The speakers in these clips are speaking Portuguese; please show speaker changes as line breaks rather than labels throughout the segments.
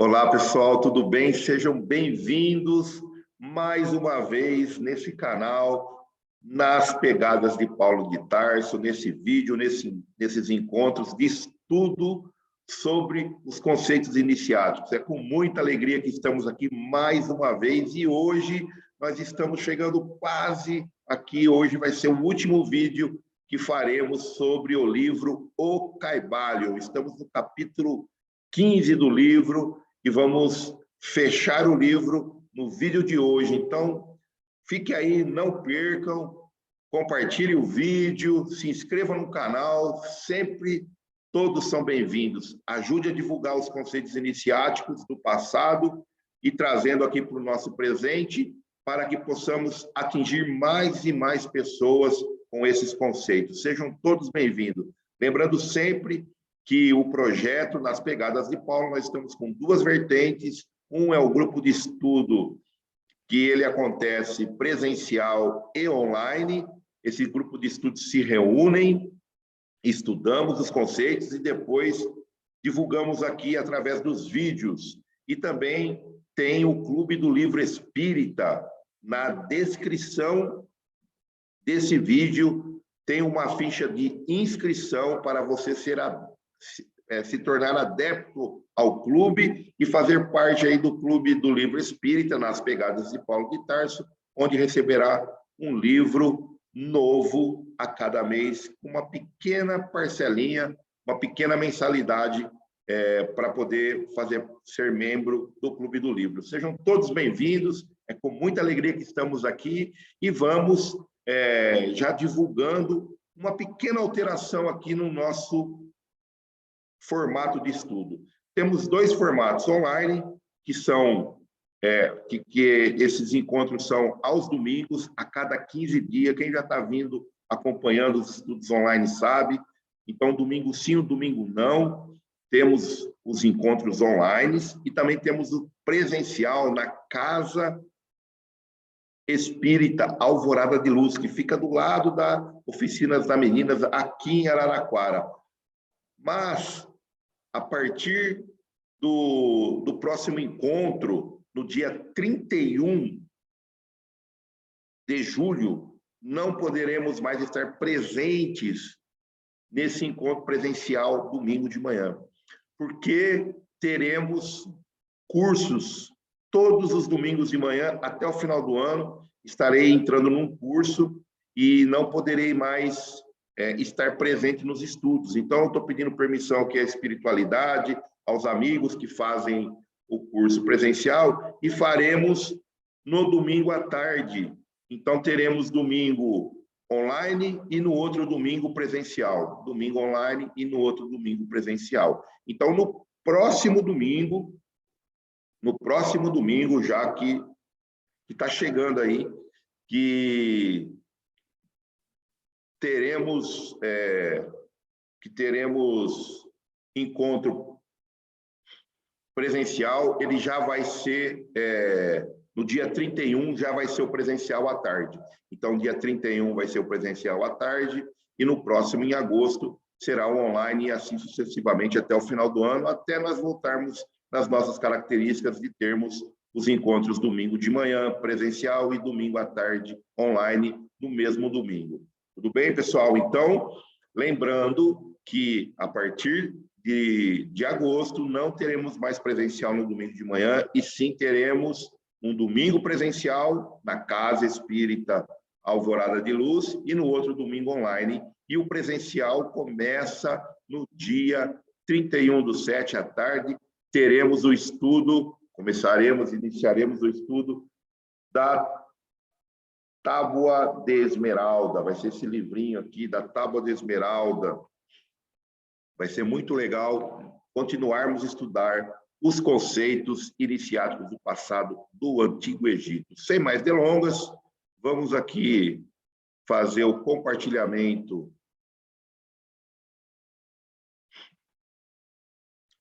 Olá, pessoal, tudo bem? Sejam bem-vindos mais uma vez nesse canal, nas Pegadas de Paulo de Tarso, nesse vídeo, nesses encontros de estudo sobre os conceitos iniciáticos. É com muita alegria que estamos aqui mais uma vez e hoje nós estamos chegando quase aqui. Hoje vai ser o último vídeo que faremos sobre o livro O Caibalho. Estamos no capítulo 15 do livro e vamos fechar o livro no vídeo de hoje. Então, fique aí, não percam, compartilhe o vídeo, se inscreva no canal, sempre todos são bem-vindos. Ajude a divulgar os conceitos iniciáticos do passado e trazendo aqui para o nosso presente, para que possamos atingir mais e mais pessoas com esses conceitos. Sejam todos bem-vindos. Lembrando sempre que o projeto Nas Pegadas de Paulo, nós estamos com duas vertentes. Um é o grupo de estudo, que ele acontece presencial e online. Esse grupo de estudo se reúnem, estudamos os conceitos e depois divulgamos aqui através dos vídeos. E também tem o Clube do Livro Espírita. Na descrição desse vídeo tem uma ficha de inscrição para você se tornar adepto ao clube e fazer parte aí do Clube do Livro Espírita, Nas Pegadas de Paulo de Tarso, onde receberá um livro novo a cada mês, uma pequena parcelinha, uma pequena mensalidade para poder ser membro do Clube do Livro. Sejam todos bem-vindos, é com muita alegria que estamos aqui e vamos já divulgando uma pequena alteração aqui no nosso formato de estudo. Temos dois formatos online, que são esses encontros são aos domingos, a cada 15 dias. Quem já está vindo acompanhando os estudos online sabe. Então, domingo sim, domingo não. Temos os encontros online e também temos o presencial na Casa Espírita Alvorada de Luz, que fica do lado da Oficinas das Meninas, aqui em Araraquara. Mas, a partir do próximo encontro, no dia 31 de julho, não poderemos mais estar presentes nesse encontro presencial domingo de manhã, porque teremos cursos todos os domingos de manhã até o final do ano. Estarei entrando num curso e não poderei mais estar presente nos estudos. Então, eu estou pedindo permissão aqui à espiritualidade, aos amigos que fazem o curso presencial, e faremos no domingo à tarde. Então, teremos domingo online e no outro domingo presencial. Domingo online e no outro domingo presencial. Então, no próximo domingo, já que está chegando aí, que teremos encontro presencial. Ele já vai ser, no dia 31, já vai ser o presencial à tarde. Então, dia 31 vai ser o presencial à tarde, e no próximo, em agosto, será o online, e assim sucessivamente até o final do ano, até nós voltarmos nas nossas características de termos os encontros domingo de manhã presencial e domingo à tarde online, no mesmo domingo. Tudo bem, pessoal? Então, lembrando que a partir de agosto não teremos mais presencial no domingo de manhã, e sim teremos um domingo presencial na Casa Espírita Alvorada de Luz e no outro domingo online. E o presencial começa no dia 31/7 à tarde. Teremos o estudo, iniciaremos o estudo da Tábua de Esmeralda. Vai ser esse livrinho aqui da Tábua de Esmeralda. Vai ser muito legal continuarmos a estudar os conceitos iniciáticos do passado do Antigo Egito. Sem mais delongas, vamos aqui fazer o compartilhamento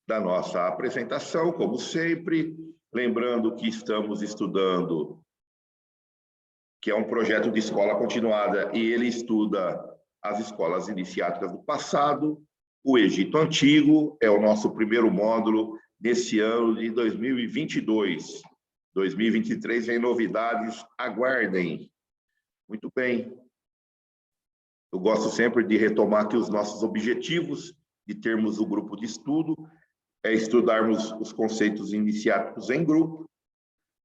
da nossa apresentação, como sempre. Lembrando que estamos estudando, que é um projeto de escola continuada, e ele estuda as escolas iniciáticas do passado. O Egito Antigo é o nosso primeiro módulo nesse ano de 2022. 2023 vem novidades, aguardem. Muito bem. Eu gosto sempre de retomar aqui os nossos objetivos, de termos o grupo de estudo, estudarmos os conceitos iniciáticos em grupo,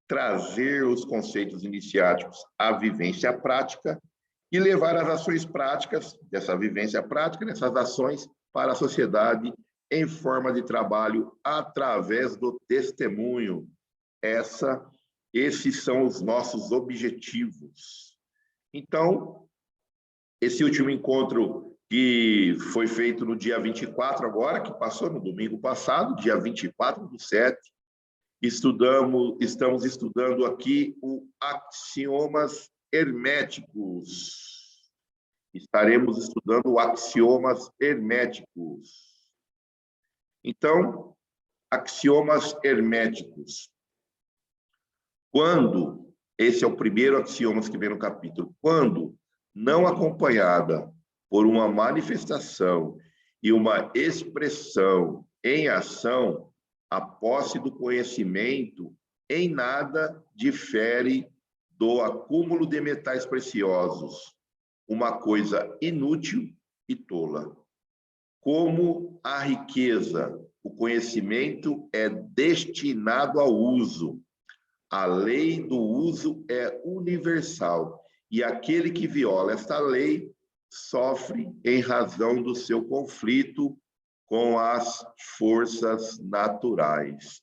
trazer os conceitos iniciáticos à vivência prática e levar as ações práticas dessa vivência prática, dessas ações, para a sociedade em forma de trabalho através do testemunho. Esses são os nossos objetivos. Então, esse último encontro que foi feito no dia 24 agora, que passou no domingo passado, dia 24/7, estamos estudando aqui o axiomas herméticos. Estaremos estudando axiomas herméticos. Então, axiomas herméticos. Quando, esse é o primeiro axioma que vem no capítulo, quando não acompanhada por uma manifestação e uma expressão em ação, a posse do conhecimento em nada difere do acúmulo de metais preciosos, uma coisa inútil e tola. Como a riqueza, o conhecimento é destinado ao uso. A lei do uso é universal, e aquele que viola esta lei sofre em razão do seu conflito com as forças naturais.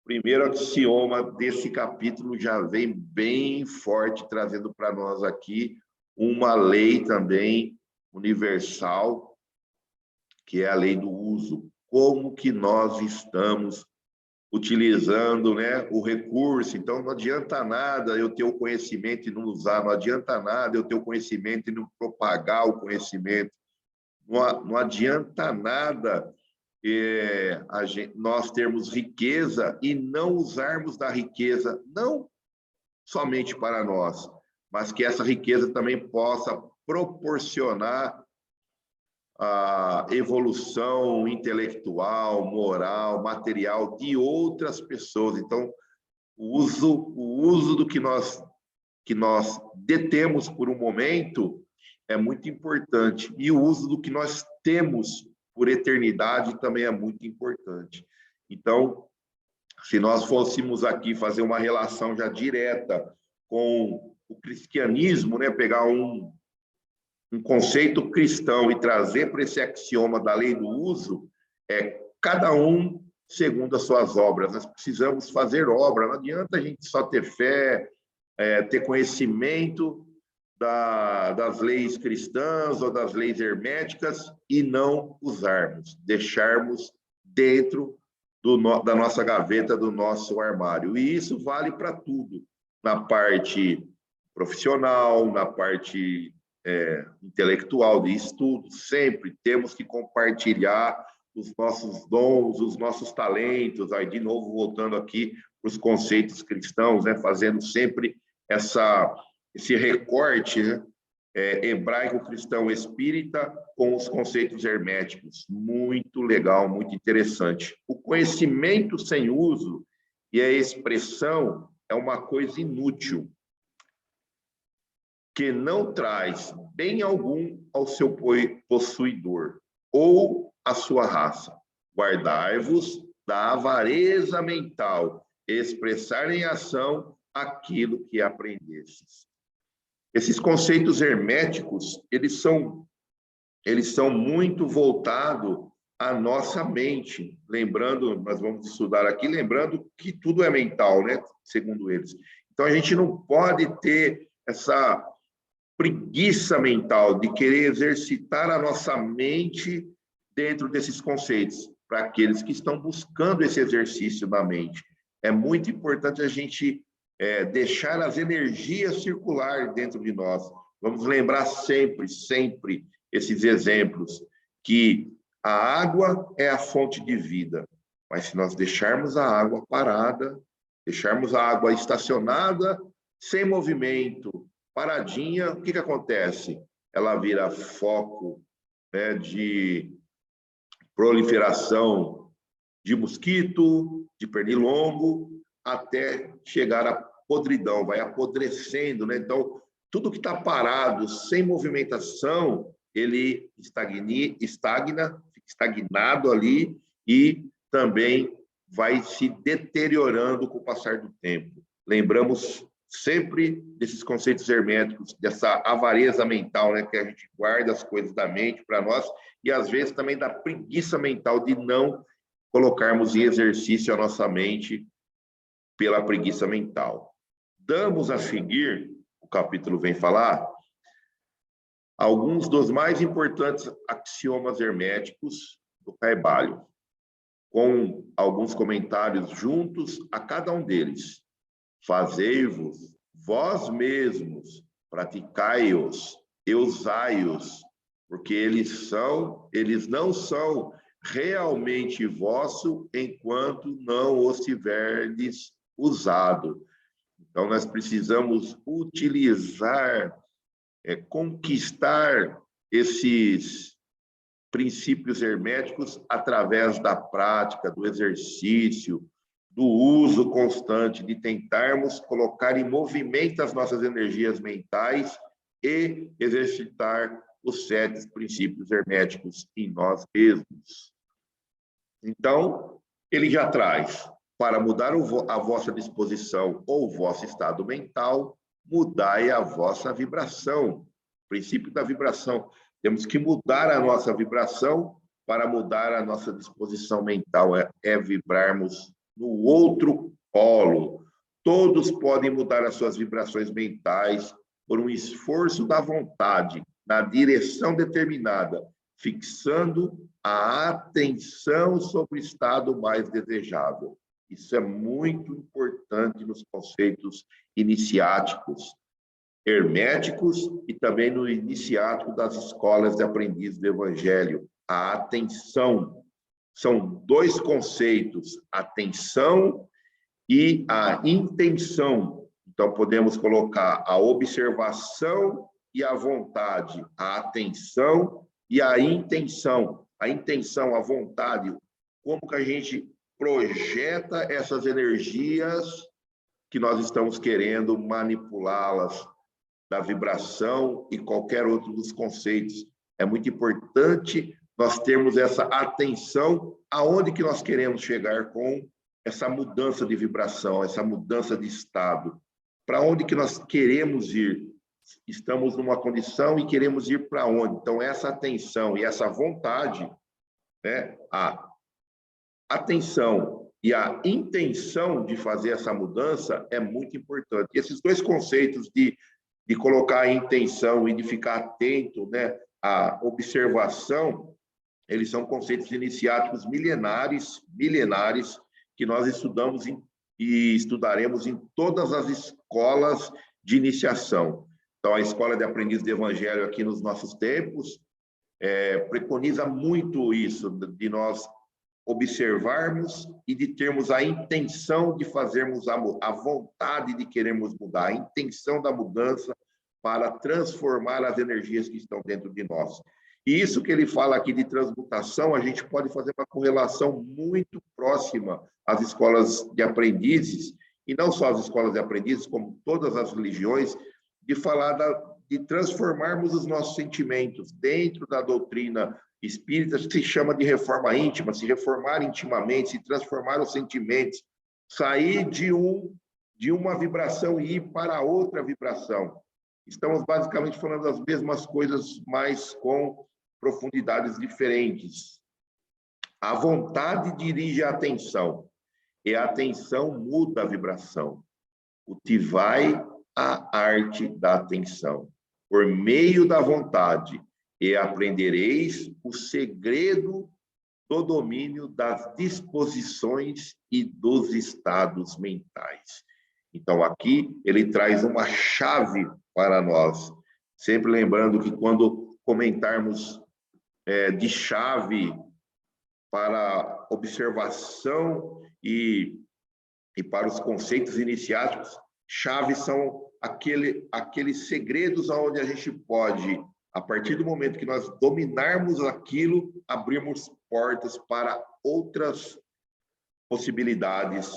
O primeiro axioma desse capítulo já vem bem forte, trazendo para nós aqui uma lei também universal, que é a lei do uso. Como que nós estamos utilizando, né, o recurso? Então, não adianta nada eu ter o conhecimento e não usar, não adianta nada eu ter o conhecimento e não propagar o conhecimento, não adianta nada nós termos riqueza e não usarmos da riqueza, não somente para nós, mas que essa riqueza também possa proporcionar a evolução intelectual, moral, material de outras pessoas. Então, o uso do que nós detemos por um momento é muito importante, e o uso do que nós temos por eternidade também é muito importante. Então, se nós fôssemos aqui fazer uma relação já direta com o cristianismo, né, pegar um conceito cristão e trazer para esse axioma da lei do uso, cada um segundo as suas obras. Nós precisamos fazer obra, não adianta a gente só ter fé, ter conhecimento das leis cristãs ou das leis herméticas e não usarmos, deixarmos dentro da nossa gaveta, do nosso armário. E isso vale para tudo, na parte profissional, na parte intelectual, de estudo. Sempre temos que compartilhar os nossos dons, os nossos talentos. Aí, de novo, voltando aqui para os conceitos cristãos, né, fazendo sempre esse recorte, né, hebraico, cristão, espírita, com os conceitos herméticos. Muito legal, muito interessante. O conhecimento sem uso e a expressão é uma coisa inútil, que não traz bem algum ao seu possuidor ou à sua raça. Guardai-vos da avareza mental, expressar em ação aquilo que aprendestes. Esses conceitos herméticos, eles são muito voltados à nossa mente. Lembrando, nós vamos estudar aqui, lembrando que tudo é mental, né? Segundo eles. Então, a gente não pode ter essa preguiça mental de querer exercitar a nossa mente dentro desses conceitos, para aqueles que estão buscando esse exercício da mente. É muito importante a gente deixar as energias circular dentro de nós. Vamos lembrar sempre, sempre esses exemplos, que a água é a fonte de vida, mas se nós deixarmos a água parada, deixarmos a água estacionada, sem movimento, paradinha, o que acontece? Ela vira foco, né, de proliferação de mosquito, de pernilongo, até chegar à podridão, vai apodrecendo, né? Então, tudo que está parado, sem movimentação, ele estagna, fica estagnado ali e também vai se deteriorando com o passar do tempo. Lembramos sempre desses conceitos herméticos, dessa avareza mental, né, que a gente guarda as coisas da mente para nós, e às vezes também da preguiça mental de não colocarmos em exercício a nossa mente pela preguiça mental. Damos a seguir, o capítulo vem falar, alguns dos mais importantes axiomas herméticos do Caibalion, com alguns comentários juntos a cada um deles. Fazei-vos vós mesmos, praticai-os e usai-os, porque eles não são realmente vosso enquanto não os tiverdes usado. Então, nós precisamos utilizar, conquistar esses princípios herméticos através da prática, do exercício, do uso constante, de tentarmos colocar em movimento as nossas energias mentais e exercitar os 7 princípios herméticos em nós mesmos. Então, ele já traz, para mudar a vossa disposição ou o vosso estado mental, mudai a vossa vibração. Princípio da vibração. Temos que mudar a nossa vibração para mudar a nossa disposição mental, é vibrarmos no outro polo. Todos podem mudar as suas vibrações mentais por um esforço da vontade, na direção determinada, fixando a atenção sobre o estado mais desejável. Isso é muito importante nos conceitos iniciáticos, herméticos e também no iniciático das escolas de aprendizes do Evangelho. A atenção. São 2 conceitos, atenção e a intenção. Então, podemos colocar a observação e a vontade, a atenção e a intenção. A intenção, a vontade, como que a gente projeta essas energias que nós estamos querendo manipulá-las, da vibração e qualquer outro dos conceitos. É muito importante nós termos essa atenção aonde que nós queremos chegar com essa mudança de vibração, essa mudança de estado. Para onde que nós queremos ir? Estamos numa condição e queremos ir para onde? Então, essa atenção e essa vontade, né, a atenção e a intenção de fazer essa mudança é muito importante. E esses 2 conceitos de colocar a intenção e de ficar atento, né, à observação, eles são conceitos iniciáticos milenares, que nós estudamos e estudaremos em todas as escolas de iniciação. Então, a Escola de Aprendiz do Evangelho aqui nos nossos tempos preconiza muito isso, de nós observarmos e de termos a intenção de fazermos a vontade de querermos mudar, a intenção da mudança para transformar as energias que estão dentro de nós. E isso que ele fala aqui de transmutação, a gente pode fazer uma correlação muito próxima às escolas de aprendizes, e não só as escolas de aprendizes, como todas as religiões, de falar de transformarmos os nossos sentimentos dentro da doutrina espírita, se chama de reforma íntima, se reformar intimamente, se transformar os sentimentos, sair de uma vibração e ir para outra vibração. Estamos basicamente falando das mesmas coisas, mas com profundidades diferentes. A vontade dirige a atenção, e a atenção muda a vibração. Cultivai a arte da atenção. Por meio da vontade, e aprendereis o segredo do domínio das disposições e dos estados mentais. Então, aqui, ele traz uma chave para nós. Sempre lembrando que quando comentarmos de chave para observação e para os conceitos iniciáticos, chaves são aqueles segredos onde a gente pode, a partir do momento que nós dominarmos aquilo, abrirmos portas para outras possibilidades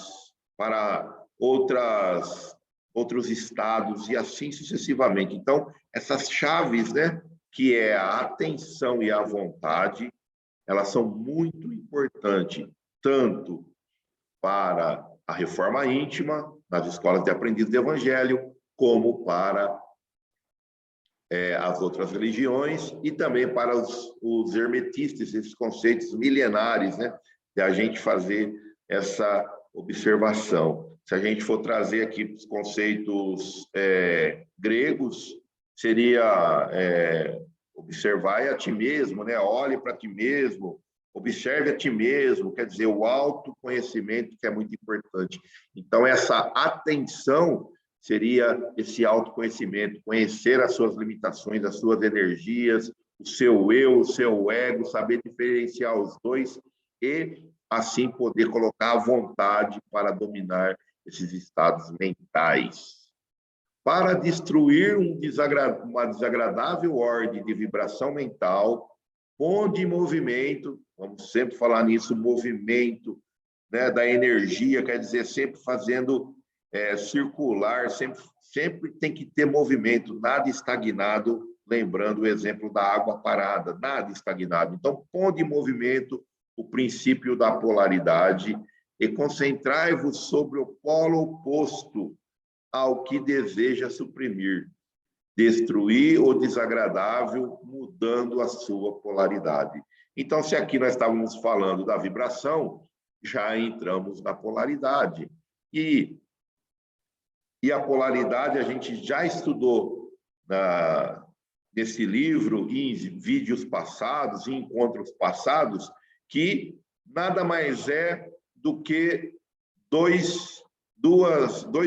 para outros estados e assim sucessivamente. Então, essas chaves, né, que é a atenção e a vontade, elas são muito importantes, tanto para a reforma íntima, nas escolas de aprendiz do evangelho, como para as outras religiões e também para os hermetistas, esses conceitos milenares, né, de a gente fazer essa observação. Se a gente for trazer aqui os conceitos gregos, seria observar a ti mesmo, né? Olhe para ti mesmo, observe a ti mesmo, quer dizer, o autoconhecimento que é muito importante. Então, essa atenção seria esse autoconhecimento, conhecer as suas limitações, as suas energias, o seu eu, o seu ego, saber diferenciar os dois e, assim, poder colocar a vontade para dominar esses estados mentais. Para destruir uma desagradável ordem de vibração mental, pondo em movimento, vamos sempre falar nisso, movimento, né, da energia, quer dizer, sempre fazendo circular, sempre tem que ter movimento, nada estagnado, lembrando o exemplo da água parada, nada estagnado. Então, pondo em movimento o princípio da polaridade e concentrai-vos sobre o polo oposto ao que deseja suprimir, destruir o desagradável, mudando a sua polaridade. Então, se aqui nós estávamos falando da vibração, já entramos na polaridade. E a polaridade a gente já estudou nesse livro, em vídeos passados, em encontros passados, que nada mais é do que dois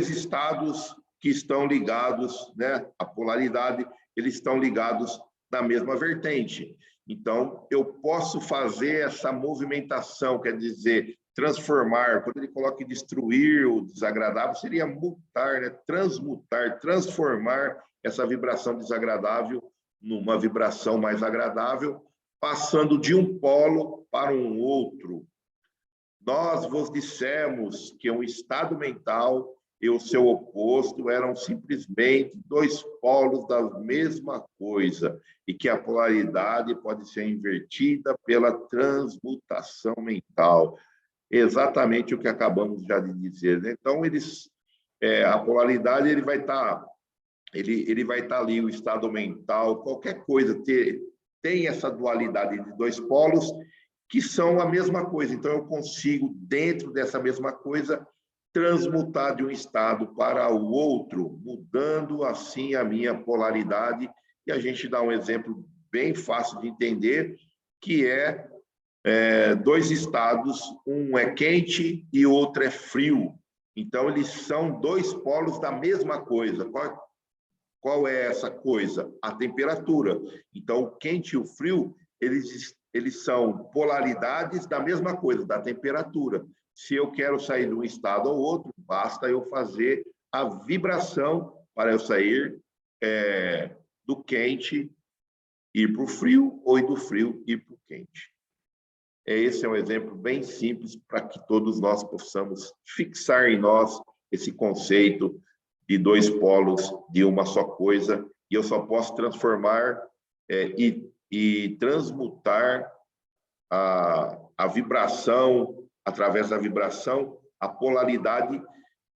estados que estão ligados, né? A polaridade, eles estão ligados na mesma vertente. Então, eu posso fazer essa movimentação, quer dizer, transformar, quando ele coloca destruir o desagradável, seria mutar, né? Transmutar, transformar essa vibração desagradável numa vibração mais agradável, passando de um polo para um outro. Nós vos dissemos que um estado mental e o seu oposto eram simplesmente dois polos da mesma coisa e que a polaridade pode ser invertida pela transmutação mental. Exatamente o que acabamos já de dizer, né? Então, a polaridade ele vai estar ali, o estado mental, qualquer coisa, tem essa dualidade de dois polos que são a mesma coisa. Então, eu consigo, dentro dessa mesma coisa, transmutar de um estado para o outro, mudando assim a minha polaridade. E a gente dá um exemplo bem fácil de entender, que dois estados, um é quente e outro é frio. Então, eles são dois polos da mesma coisa. Qual é essa coisa? A temperatura. Então, o quente e o frio, eles são polaridades da mesma coisa, da temperatura. Se eu quero sair de um estado ao outro, basta eu fazer a vibração para eu sair do quente, ir para o frio, ou do frio, ir para o quente. Esse é um exemplo bem simples para que todos nós possamos fixar em nós esse conceito de dois polos de uma só coisa, e eu só posso transformar e transmutar a vibração, através da vibração, a polaridade,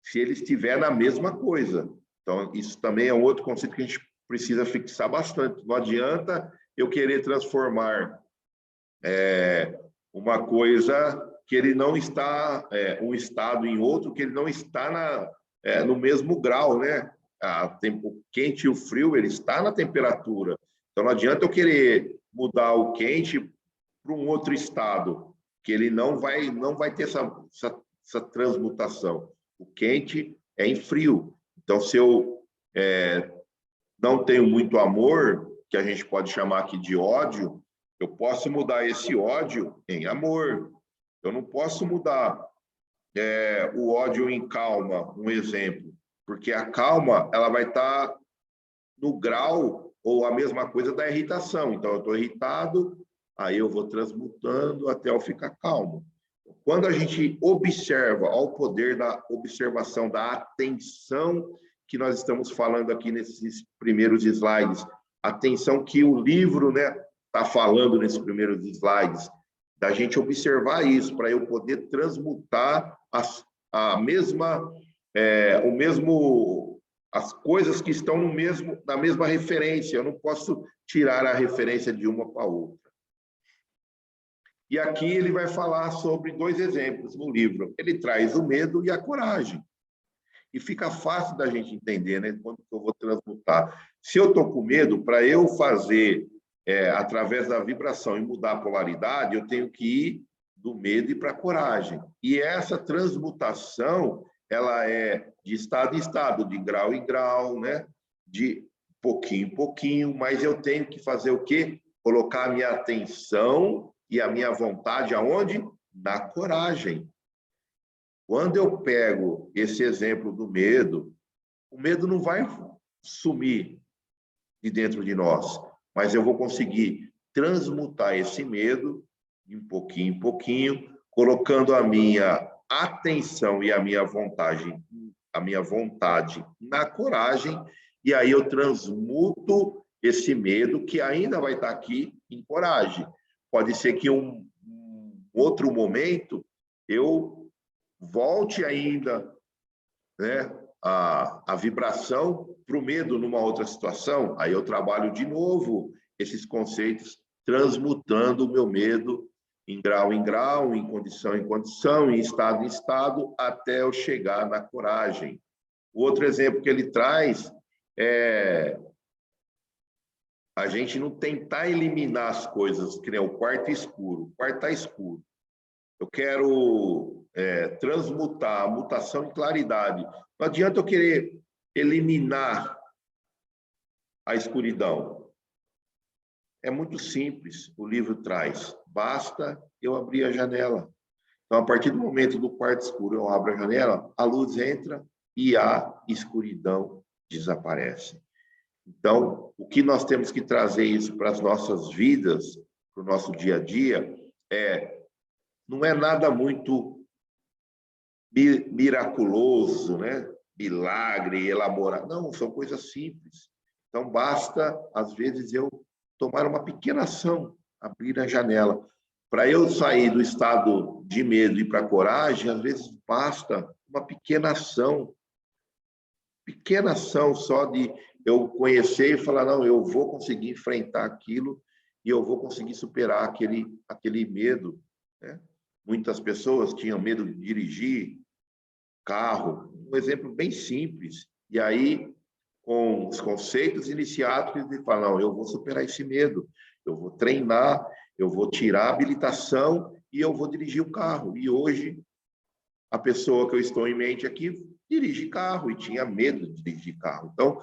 se ele estiver na mesma coisa. Então, isso também é um outro conceito que a gente precisa fixar bastante. Não adianta eu querer transformar uma coisa que ele não está, um estado em outro, que ele não está no mesmo grau, né? O quente e o frio, ele está na temperatura. Então, não adianta eu querer mudar o quente para um outro estado, que ele não vai ter essa transmutação. O quente é em frio. Então, se eu não tenho muito amor, que a gente pode chamar aqui de ódio, eu posso mudar esse ódio em amor. Eu não posso mudar o ódio em calma, um exemplo, porque a calma ela vai estar no grau ou a mesma coisa da irritação. Então, eu estou irritado, aí eu vou transmutando até eu ficar calmo. Quando a gente observa, ao poder da observação, da atenção que nós estamos falando aqui nesses primeiros slides, atenção que o livro, né, está falando nesses primeiros slides, da gente observar isso, para eu poder transmutar as coisas que estão na mesma referência. Eu não posso tirar a referência de uma para a outra. E aqui ele vai falar sobre 2 exemplos no livro. Ele traz o medo e a coragem. E fica fácil da gente entender, né? Quando eu vou transmutar. Se eu estou com medo, para eu fazer através da vibração e mudar a polaridade, eu tenho que ir do medo e para a coragem. E essa transmutação, ela é de estado em estado, de grau em grau, né? De pouquinho em pouquinho, mas eu tenho que fazer o quê? Colocar a minha atenção e a minha vontade aonde? Na coragem. Quando eu pego esse exemplo do medo, o medo não vai sumir de dentro de nós, mas eu vou conseguir transmutar esse medo de pouquinho em pouquinho, colocando a minha atenção e a minha vontade na coragem, e aí eu transmuto esse medo que ainda vai estar aqui em coragem. Pode ser que um outro momento eu volte ainda, né, a vibração para o medo numa outra situação. Aí eu trabalho de novo esses conceitos, transmutando o meu medo em grau, em condição, em estado, até eu chegar na coragem. O outro exemplo que ele traz é a gente não tentar eliminar as coisas, que nem o quarto escuro. O quarto está escuro. Eu quero transmutar a mutação em claridade. Não adianta eu querer eliminar a escuridão. É muito simples, o livro traz. Basta eu abrir a janela. Então, a partir do momento do quarto escuro, eu abro a janela, a luz entra e a escuridão desaparece. Então, o que nós temos que trazer isso para as nossas vidas, para o nosso dia a dia, não é nada muito miraculoso, né? Milagre, elaborado. Não, são coisas simples. Então, basta, às vezes, eu tomar uma pequena ação, abrir a janela. Para eu sair do estado de medo e para a coragem, às vezes basta uma pequena ação só de eu conhecer e falar, não, eu vou conseguir enfrentar aquilo e eu vou conseguir superar aquele medo, né? Muitas pessoas tinham medo de dirigir carro, um exemplo bem simples. E aí, com os conceitos iniciáticos, ele fala, não, eu vou superar esse medo, eu vou treinar, eu vou tirar a habilitação e eu vou dirigir o carro. E hoje, a pessoa que eu estou em mente aqui dirige carro e tinha medo de dirigir carro. Então,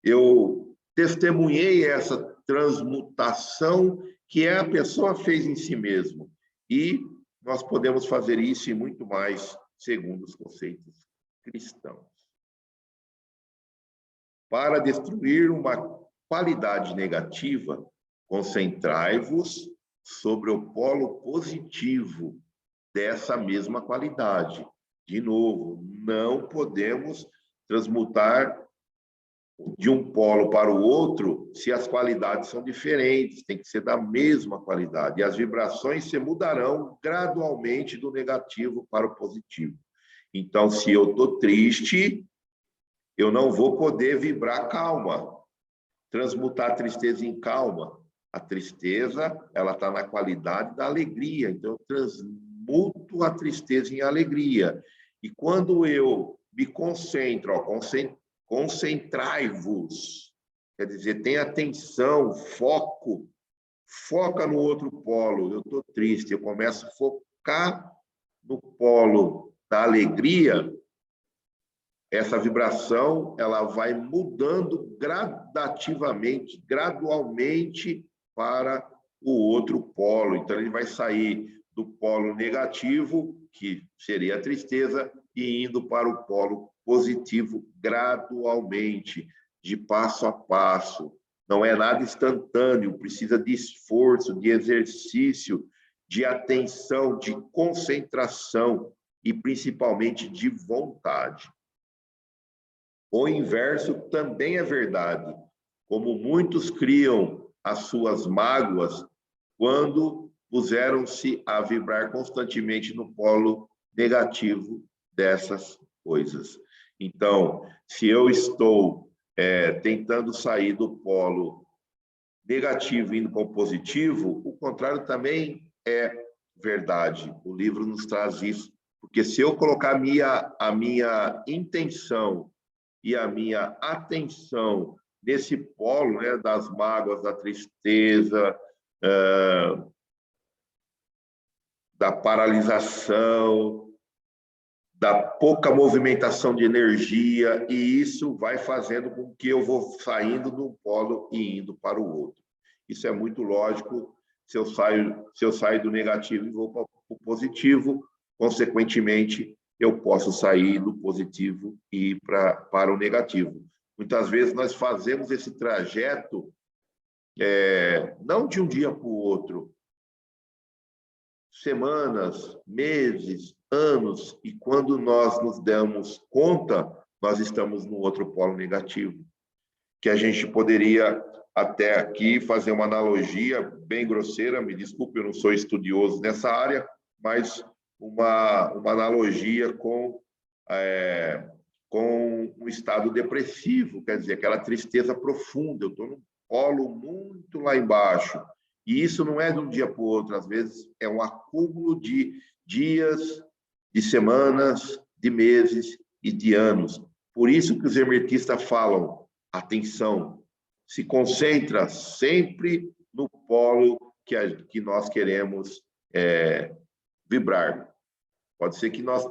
eu testemunhei essa transmutação que a pessoa fez em si mesmo. E nós podemos fazer isso e muito mais, segundo os conceitos cristãos. Para destruir uma qualidade negativa, concentrai-vos sobre o polo positivo dessa mesma qualidade. De novo, não podemos transmutar de um polo para o outro se as qualidades são diferentes, tem que ser da mesma qualidade. E as vibrações se mudarão gradualmente do negativo para o positivo. Então, se eu estou triste, eu não vou poder vibrar calma, transmutar a tristeza em calma. A tristeza, ela está na qualidade da alegria, então eu transmuto a tristeza em alegria. E quando eu me concentro, concentrai-vos, quer dizer, tenha atenção, foca no outro polo. Eu estou triste, eu começo a focar no polo da alegria, essa vibração ela vai mudando gradativamente, gradualmente para o outro polo. Então, ele vai sair do polo negativo, que seria a tristeza, e indo para o polo positivo gradualmente, de passo a passo. Não é nada instantâneo, precisa de esforço, de exercício, de atenção, de concentração e principalmente de vontade. O inverso também é verdade, como muitos criam as suas mágoas quando puseram-se a vibrar constantemente no polo negativo dessas coisas. Então, se eu estou tentando sair do polo negativo indo para o positivo, o contrário também é verdade. O livro nos traz isso, porque se eu colocar a minha intenção e a minha atenção nesse polo, né, das mágoas, da tristeza, da paralisação, da pouca movimentação de energia, e isso vai fazendo com que eu vou saindo de um polo e indo para o outro. Isso é muito lógico. Se eu saio do negativo e vou para o positivo, consequentemente, eu posso sair do positivo e ir para o negativo. Muitas vezes nós fazemos esse trajeto não de um dia para o outro, semanas, meses, anos, e quando nós nos damos conta, nós estamos no outro polo negativo, que a gente poderia até aqui fazer uma analogia bem grosseira, me desculpe, eu não sou estudioso nessa área, mas uma analogia com um estado depressivo, quer dizer, aquela tristeza profunda, eu estou num polo muito lá embaixo, e isso não é de um dia para o outro, às vezes é um acúmulo de dias, de semanas, de meses e de anos. Por isso que os hermetistas falam, atenção, se concentra sempre no polo que nós queremos vibrar. Pode ser que nós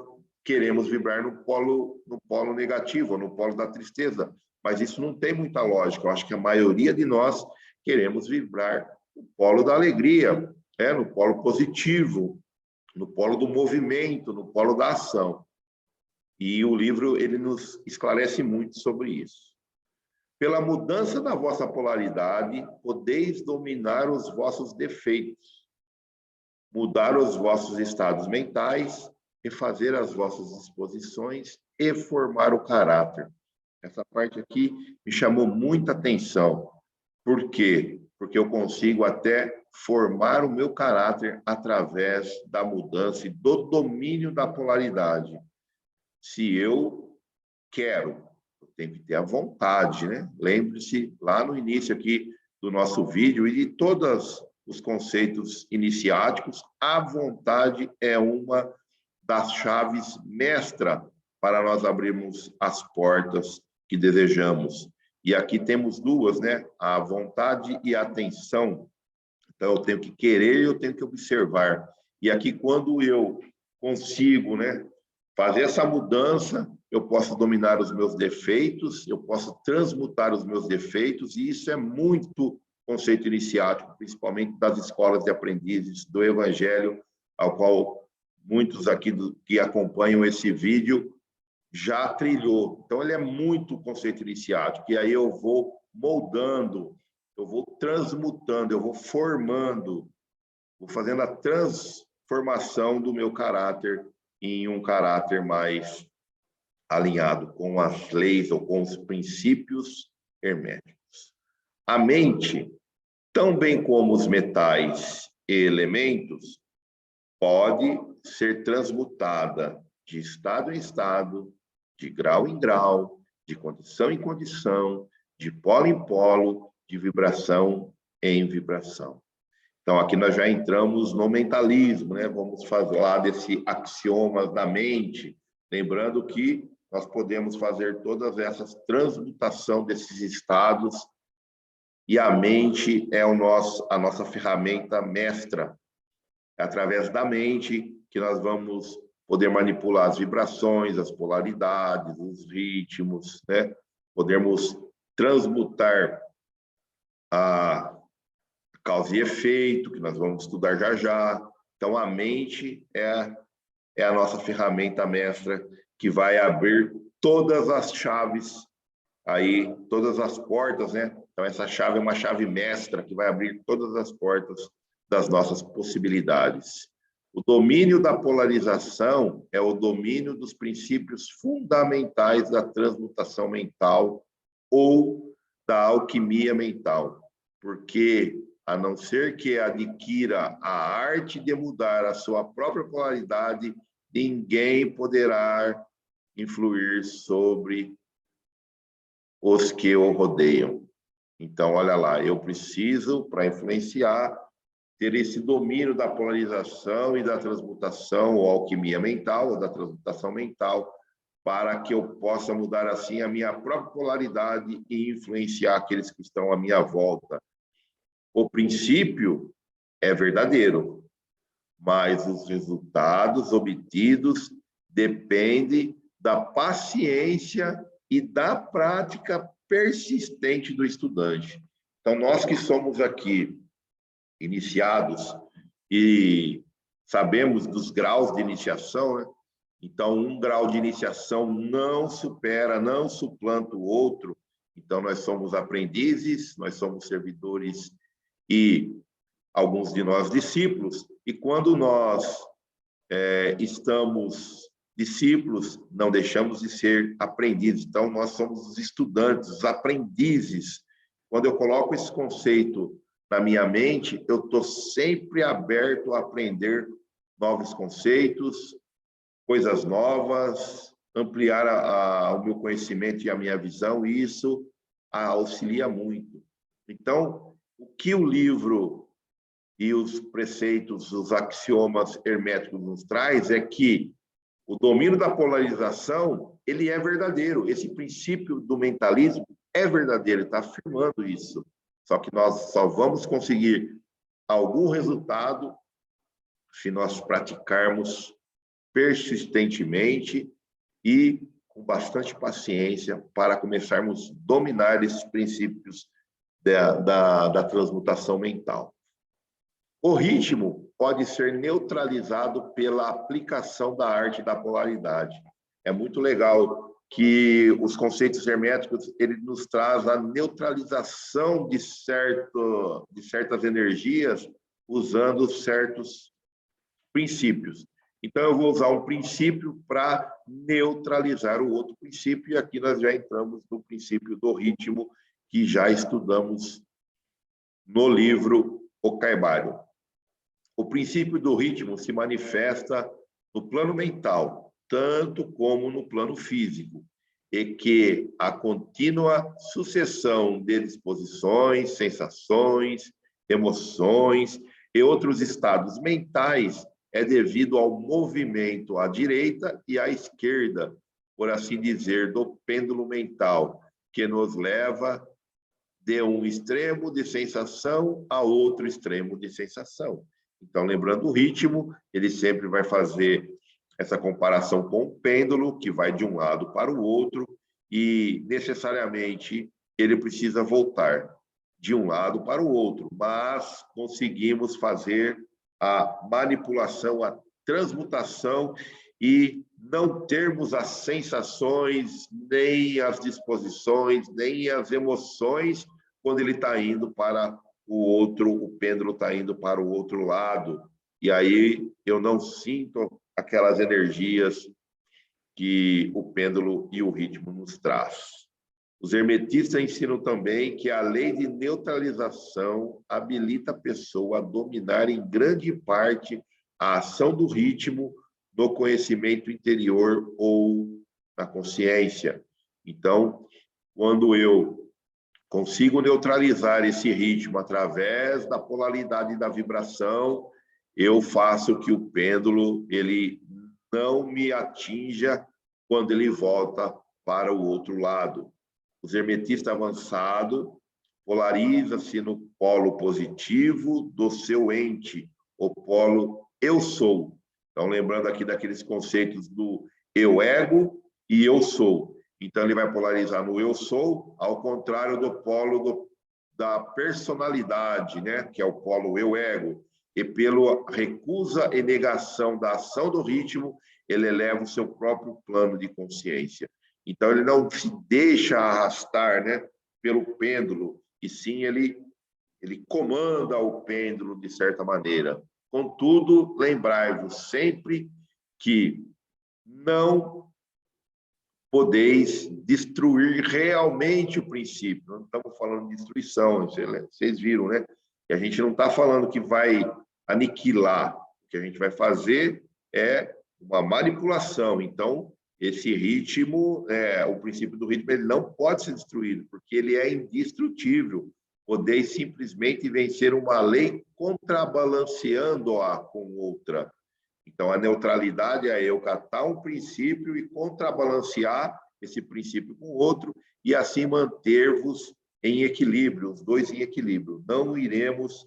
queremos vibrar no polo negativo, no polo da tristeza, mas isso não tem muita lógica. Eu acho que a maioria de nós queremos vibrar no polo da alegria, no polo positivo, no polo do movimento, no polo da ação. E o livro ele nos esclarece muito sobre isso. Pela mudança da vossa polaridade, podeis dominar os vossos defeitos, mudar os vossos estados mentais, refazer as vossas disposições e formar o caráter. Essa parte aqui me chamou muita atenção. Por quê? Porque eu consigo até formar o meu caráter através da mudança e do domínio da polaridade. Se eu quero, eu tenho que ter a vontade, né? Lembre-se, lá no início aqui do nosso vídeo e de todos os conceitos iniciáticos, a vontade é uma das chaves mestra para nós abrirmos as portas que desejamos. E aqui temos duas, né? A vontade e a atenção. Então, eu tenho que querer e eu tenho que observar. E aqui, quando eu consigo, né, fazer essa mudança, eu posso dominar os meus defeitos, eu posso transmutar os meus defeitos, e isso é muito conceito iniciático, principalmente das escolas de aprendizes do Evangelho, ao qual muitos aqui que acompanham esse vídeo já trilhou. Então, ele é muito conceito iniciático, e aí eu vou moldando, eu vou transmutando, eu vou formando, vou fazendo a transformação do meu caráter em um caráter mais alinhado com as leis ou com os princípios herméticos. A mente, tão bem como os metais e elementos, pode ser transmutada de estado em estado, de grau em grau, de condição em condição, de polo em polo, de vibração em vibração. Então, aqui nós já entramos no mentalismo, né? Vamos falar desse axiomas da mente, lembrando que nós podemos fazer todas essas transmutação desses estados e a mente é a nossa ferramenta mestra. É através da mente que nós vamos poder manipular as vibrações, as polaridades, os ritmos, né? Podermos transmutar a causa e efeito, que nós vamos estudar já já. Então, a mente é a nossa ferramenta mestra que vai abrir todas as chaves, aí, todas as portas, né? Então, essa chave é uma chave mestra que vai abrir todas as portas das nossas possibilidades. O domínio da polarização é o domínio dos princípios fundamentais da transmutação mental ou da alquimia mental, porque, a não ser que adquira a arte de mudar a sua própria polaridade, ninguém poderá influir sobre os que o rodeiam. Então, olha lá, eu preciso, para influenciar, ter esse domínio da polarização e da transmutação, ou alquimia mental, ou da transmutação mental, para que eu possa mudar, assim, a minha própria polaridade e influenciar aqueles que estão à minha volta. O princípio é verdadeiro, mas os resultados obtidos dependem da paciência e da prática persistente do estudante. Então, nós que somos aqui iniciados e sabemos dos graus de iniciação, né? Então, um grau de iniciação não supera, não suplanta o outro. Então, nós somos aprendizes, nós somos servidores e alguns de nós discípulos. E quando nós estamos discípulos, não deixamos de ser aprendizes. Então, nós somos os estudantes, os aprendizes. Quando eu coloco esse conceito na minha mente, eu estou sempre aberto a aprender novos conceitos, coisas novas, ampliar o meu conhecimento e a minha visão, e isso auxilia muito. Então, o que o livro e os preceitos, os axiomas herméticos nos traz é que o domínio da polarização, ele é verdadeiro. Esse princípio do mentalismo é verdadeiro, ele está afirmando isso. Só que nós só vamos conseguir algum resultado se nós praticarmos persistentemente e com bastante paciência para começarmos a dominar esses princípios da transmutação mental. O ritmo pode ser neutralizado pela aplicação da arte da polaridade. É muito legal que os conceitos herméticos ele nos traz a neutralização de certas energias usando certos princípios. Então, eu vou usar um princípio para neutralizar o outro princípio, e aqui nós já entramos no princípio do ritmo, que já estudamos no livro O Caibalion. O princípio do ritmo se manifesta no plano mental, tanto como no plano físico, e que a contínua sucessão de disposições, sensações, emoções e outros estados mentais é devido ao movimento à direita e à esquerda, por assim dizer, do pêndulo mental, que nos leva de um extremo de sensação a outro extremo de sensação. Então, lembrando o ritmo, ele sempre vai fazer essa comparação com o pêndulo, que vai de um lado para o outro, e necessariamente ele precisa voltar de um lado para o outro, mas conseguimos fazer a manipulação, a transmutação e não termos as sensações, nem as disposições, nem as emoções quando ele está indo para o outro, o pêndulo está indo para o outro lado, e aí eu não sinto aquelas energias que o pêndulo e o ritmo nos traz. Os hermetistas ensinam também que a lei de neutralização habilita a pessoa a dominar em grande parte a ação do ritmo no conhecimento interior ou na consciência. Então, quando eu consigo neutralizar esse ritmo através da polaridade da vibração, eu faço que o pêndulo ele não me atinja quando ele volta para o outro lado. O hermetista avançado polariza-se no polo positivo do seu ente, o polo eu sou. Então, lembrando aqui daqueles conceitos do eu ego e eu sou. Então, ele vai polarizar no eu sou, ao contrário do polo da personalidade, né? Que é o polo eu ego. E pela recusa e negação da ação do ritmo, ele eleva o seu próprio plano de consciência. Então, ele não se deixa arrastar, né, pelo pêndulo, e sim ele ele comanda o pêndulo de certa maneira. Contudo, lembrai-vos sempre que não podeis destruir realmente o princípio. Não estamos falando de destruição, vocês viram, né? Que a gente não está falando que vai aniquilar. O que a gente vai fazer é uma manipulação. Então, esse ritmo, o princípio do ritmo, ele não pode ser destruído, porque ele é indestrutível. Podeis simplesmente vencer uma lei contrabalanceando-a com outra. Então, a neutralidade é eu catar um princípio e contrabalancear esse princípio com outro, e assim manter-vos em equilíbrio, os dois em equilíbrio. Não iremos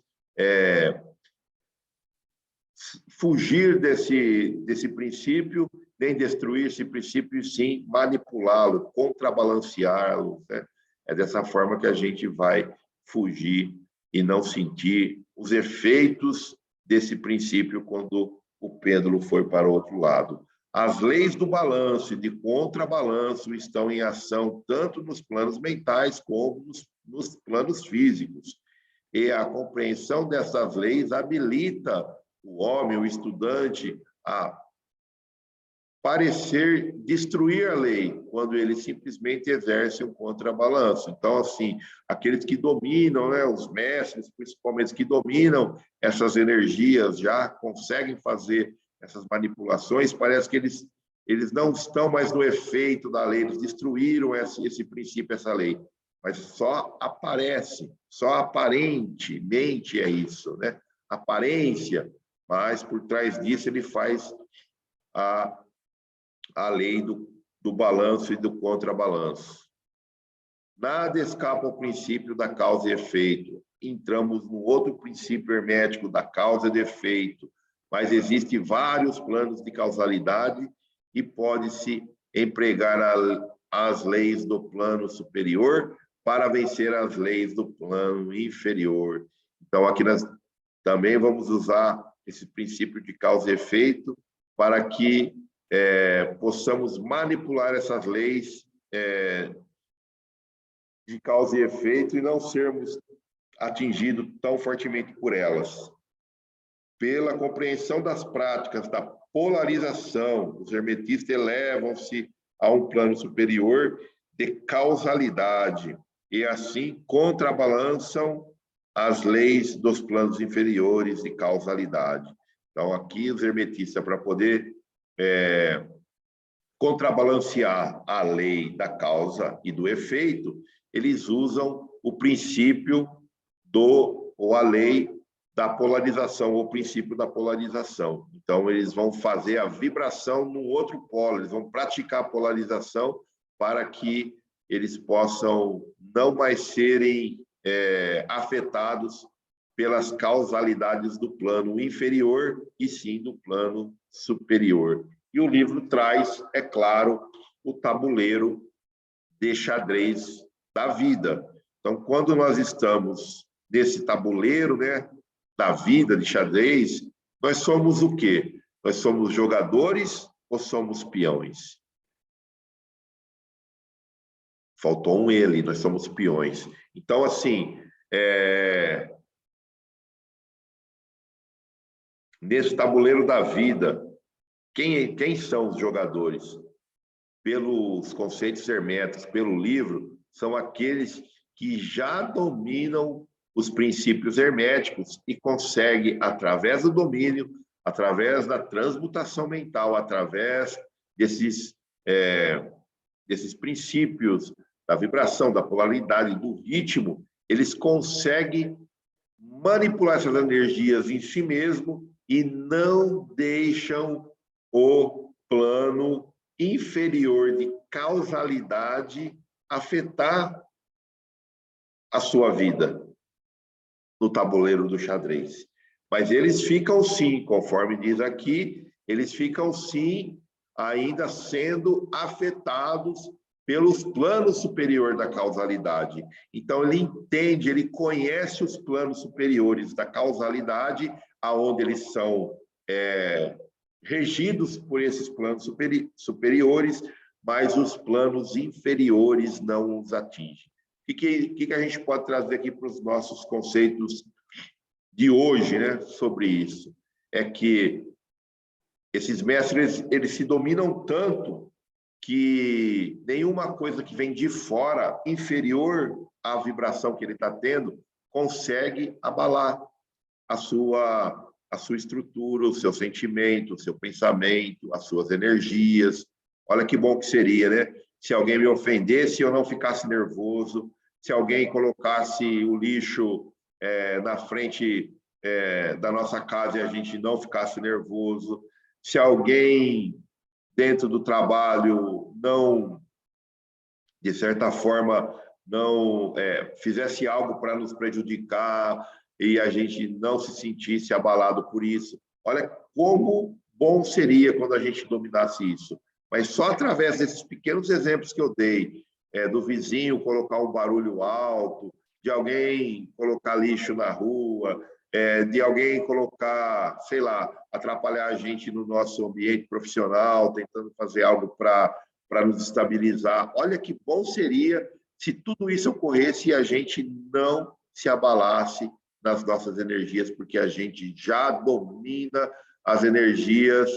fugir desse princípio, nem destruir esse princípio, e sim manipulá-lo, contrabalanceá-lo, né? É dessa forma que a gente vai fugir e não sentir os efeitos desse princípio quando o pêndulo for para o outro lado. As leis do balanço e de contrabalanço estão em ação tanto nos planos mentais como nos planos físicos. E a compreensão dessas leis habilita o homem, o estudante, a parecer destruir a lei, quando ele simplesmente exerce um contrabalanço. Então, assim, aqueles que dominam, né, os mestres, principalmente que dominam essas energias, já conseguem fazer essas manipulações, parece que eles não estão mais no efeito da lei, eles destruíram esse princípio, essa lei. Mas só aparece, só aparentemente é isso, né? Aparência, mas por trás disso ele faz a lei do balanço e do contrabalanço. Nada escapa ao princípio da causa e efeito. Entramos no outro princípio hermético da causa e do efeito, mas existem vários planos de causalidade e pode-se empregar as leis do plano superior para vencer as leis do plano inferior. Então, aqui nós também vamos usar esse princípio de causa e efeito para que possamos manipular essas leis de causa e efeito e não sermos atingidos tão fortemente por elas. Pela compreensão das práticas da polarização, os hermetistas elevam-se a um plano superior de causalidade e assim contrabalançam as leis dos planos inferiores de causalidade. Então, aqui os hermetistas, para poder contrabalancear a lei da causa e do efeito, eles usam o princípio ou a lei da polarização, ou o princípio da polarização. Então, eles vão fazer a vibração no outro polo, eles vão praticar a polarização para que eles possam não mais serem afetados pelas causalidades do plano inferior e sim do plano superior. E o livro traz, é claro, o tabuleiro de xadrez da vida. Então, quando nós estamos nesse tabuleiro, né, da vida de xadrez, nós somos o quê? Nós somos jogadores ou somos peões? Faltou um ele, nós somos peões. Então, assim, nesse tabuleiro da vida, quem são os jogadores? Pelos conceitos herméticos, pelo livro, são aqueles que já dominam os princípios herméticos e conseguem, através do domínio, através da transmutação mental, através desses princípios da vibração, da polaridade, do ritmo, eles conseguem manipular essas energias em si mesmo e não deixam o plano inferior de causalidade afetar a sua vida no tabuleiro do xadrez. Mas eles ficam sim, conforme diz aqui, eles ficam sim ainda sendo afetados pelos planos superiores da causalidade. Então ele entende, ele conhece os planos superiores da causalidade, aonde eles são regidos por esses planos superiores, mas os planos inferiores não os atingem. que a gente pode trazer aqui para os nossos conceitos de hoje, né, sobre isso? É que esses mestres, eles se dominam tanto que nenhuma coisa que vem de fora, inferior à vibração que ele está tendo, consegue abalar a sua estrutura, o seu sentimento, o seu pensamento, as suas energias. Olha que bom que seria, né? Se alguém me ofendesse, eu não ficasse nervoso. Se alguém colocasse o lixo na frente da nossa casa e a gente não ficasse nervoso. Se alguém dentro do trabalho não, de certa forma, não fizesse algo para nos prejudicar e a gente não se sentisse abalado por isso. Olha como bom seria quando a gente dominasse isso. Mas só através desses pequenos exemplos que eu dei, do vizinho colocar um barulho alto, de alguém colocar lixo na rua, de alguém colocar, sei lá, atrapalhar a gente no nosso ambiente profissional, tentando fazer algo para nos estabilizar. Olha que bom seria se tudo isso ocorresse e a gente não se abalasse nas nossas energias, porque a gente já domina as energias,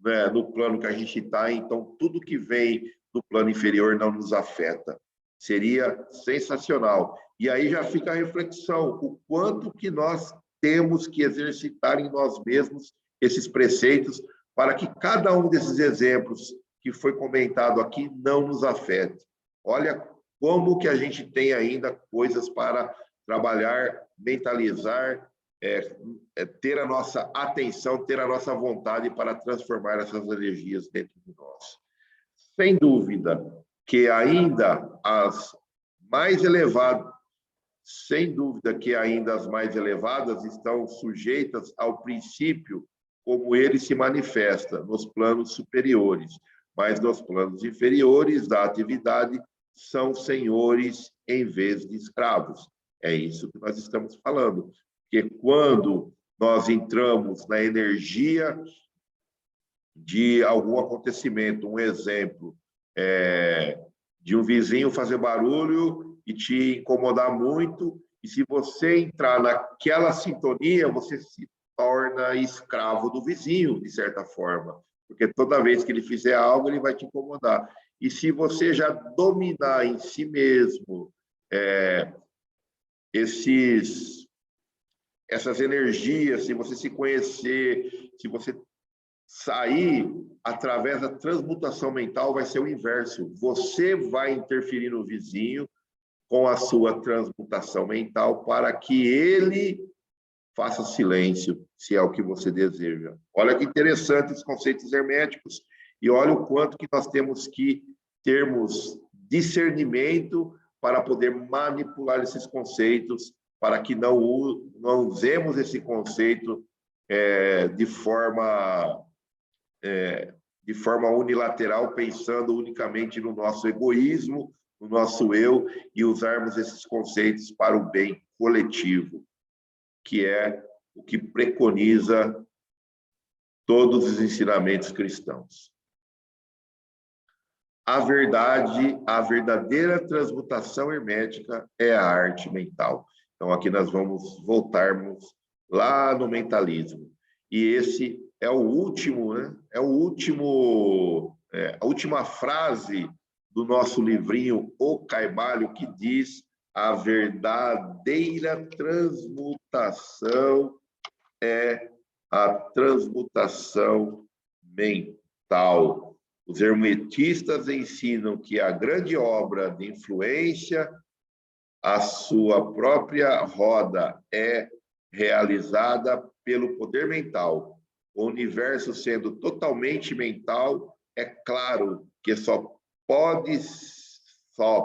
né, no plano que a gente está, então tudo que vem do plano inferior não nos afeta. Seria sensacional. E aí já fica a reflexão, o quanto que nós temos que exercitar em nós mesmos esses preceitos para que cada um desses exemplos que foi comentado aqui não nos afete. Olha como que a gente tem ainda coisas para trabalhar, mentalizar, ter a nossa atenção, ter a nossa vontade para transformar essas energias dentro de nós. Sem dúvida que ainda as mais elevadas, sem dúvida que ainda as mais elevadas estão sujeitas ao princípio como ele se manifesta nos planos superiores, mas nos planos inferiores da atividade são senhores em vez de escravos. É isso que nós estamos falando, porque quando nós entramos na energia de algum acontecimento, um exemplo, de um vizinho fazer barulho e te incomodar muito, e se você entrar naquela sintonia, você se torna escravo do vizinho, de certa forma, porque toda vez que ele fizer algo, ele vai te incomodar. E se você já dominar em si mesmo essas energias, se você se conhecer, se você sair através da transmutação mental, vai ser o inverso. Você vai interferir no vizinho com a sua transmutação mental para que ele faça silêncio, se é o que você deseja. Olha que interessante os conceitos herméticos e olha o quanto que nós temos que termos discernimento para poder manipular esses conceitos, para que não usemos esse conceito de forma unilateral, pensando unicamente no nosso egoísmo, no nosso eu, e usarmos esses conceitos para o bem coletivo, que é o que preconiza todos os ensinamentos cristãos. A verdade, a verdadeira transmutação hermética é a arte mental. Então, aqui nós vamos voltarmos lá no mentalismo. E esse é o último, né? É o último, a última frase do nosso livrinho O Caibalho, que diz: a verdadeira transmutação é a transmutação mental. Os hermetistas ensinam que a grande obra de influência, a sua própria roda, é realizada pelo poder mental. O universo sendo totalmente mental, é claro que só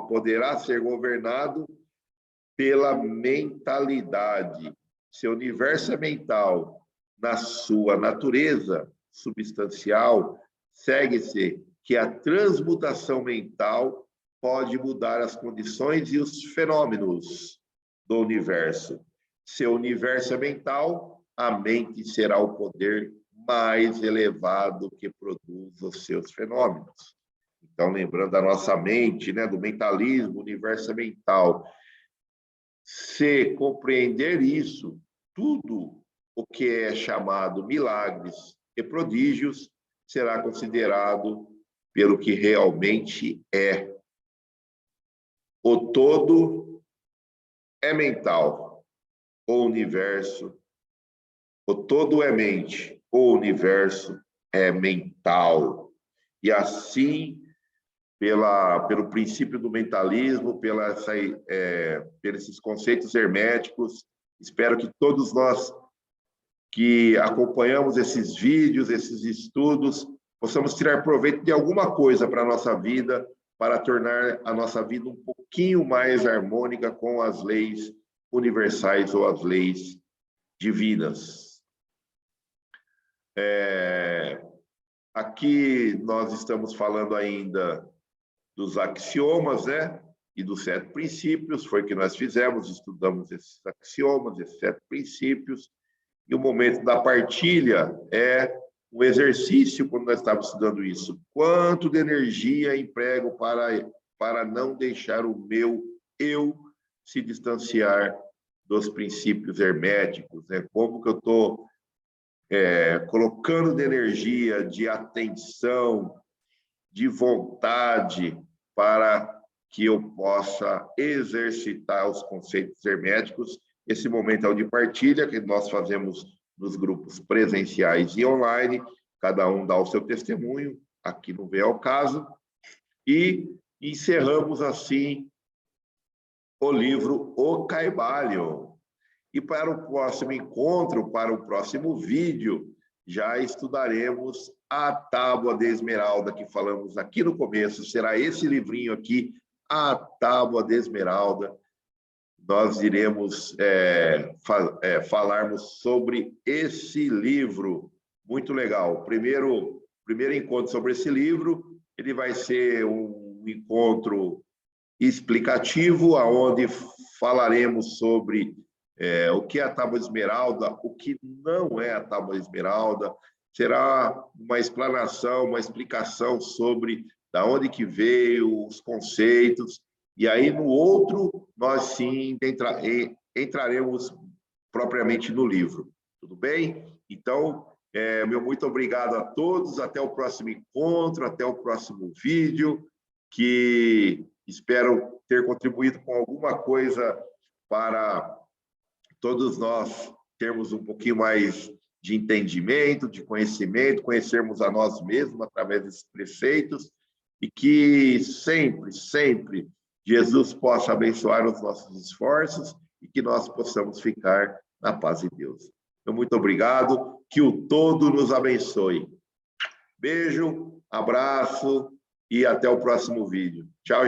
poderá ser governado pela mentalidade. Se o universo é mental, na sua natureza substancial, segue-se que a transmutação mental pode mudar as condições e os fenômenos do universo. Se o universo é mental, a mente será o poder mais elevado que produz os seus fenômenos. Então, lembrando da nossa mente, né, do mentalismo, o universo é mental. Se compreender isso, tudo o que é chamado milagres e prodígios será considerado pelo que realmente é. O todo é mental, o universo. O todo é mente, o universo é mental. E assim, pelo princípio do mentalismo, pelos esses conceitos herméticos, espero que todos nós que acompanhamos esses vídeos, esses estudos, possamos tirar proveito de alguma coisa para a nossa vida, para tornar a nossa vida um pouquinho mais harmônica com as leis universais ou as leis divinas. Aqui nós estamos falando ainda dos axiomas, né? E dos 7 princípios, foi o que nós fizemos, estudamos esses axiomas, esses 7 princípios. E o momento da partilha é um exercício, quando nós estávamos estudando isso. Quanto de energia emprego para não deixar o meu eu se distanciar dos princípios herméticos, né? Como que eu estou colocando de energia, de atenção, de vontade para que eu possa exercitar os conceitos herméticos. Esse momento é o de partilha, que nós fazemos nos grupos presenciais e online, cada um dá o seu testemunho, aqui não vem ao caso, e encerramos assim o livro O Kybalion. E para o próximo encontro, para o próximo vídeo, já estudaremos a Tábua de Esmeralda, que falamos aqui no começo. Será esse livrinho aqui, a Tábua de Esmeralda. Nós iremos falarmos sobre esse livro. Muito legal. O primeiro encontro sobre esse livro, ele vai ser um encontro explicativo, onde falaremos sobre o que é a Tábua Esmeralda, o que não é a Tábua Esmeralda. Será uma explanação, uma explicação sobre da onde que veio, os conceitos. E aí, no outro, nós sim entraremos propriamente no livro. Tudo bem? Então, meu muito obrigado a todos. Até o próximo encontro, até o próximo vídeo, que espero ter contribuído com alguma coisa para todos nós termos um pouquinho mais de entendimento, de conhecimento, conhecermos a nós mesmos através desses preceitos, e que sempre, sempre Jesus possa abençoar os nossos esforços e que nós possamos ficar na paz de Deus. Então, muito obrigado, que o todo nos abençoe. Beijo, abraço e até o próximo vídeo. Tchau, gente.